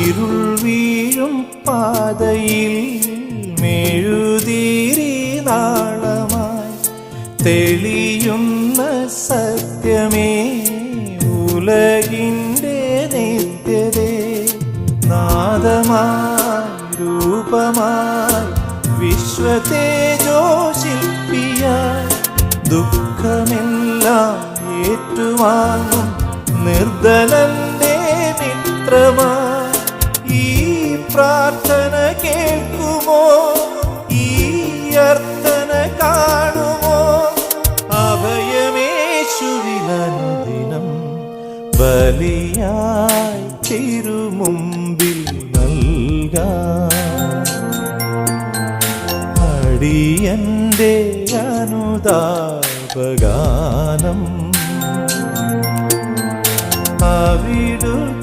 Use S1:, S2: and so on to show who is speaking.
S1: ഇരുൾ വീഴും പാതയിൽ മെഴുതിരി നാളമായി തെളിയുന്ന സത്യമേ ഉലകിൻ്റെ നിത്യതേ നാദമായി രൂപമായി വിശ്വതേജോശില്പിയായി ദുഃഖമെല്ലാം ഏറ്റുവാങ്ങും നിർദ്ദലന്റെ മിത്രമായി ഈ പ്രാർത്ഥന കേൾക്കുമോ ഈ അർത്ഥന കാണുമോ അഭയമേശുവിലനുദിനം ബലിയായി തിരുമുമ്പിൽ നൽകാം അടിയന്റെ അനുതാപഗാനം അവിടുത്തെ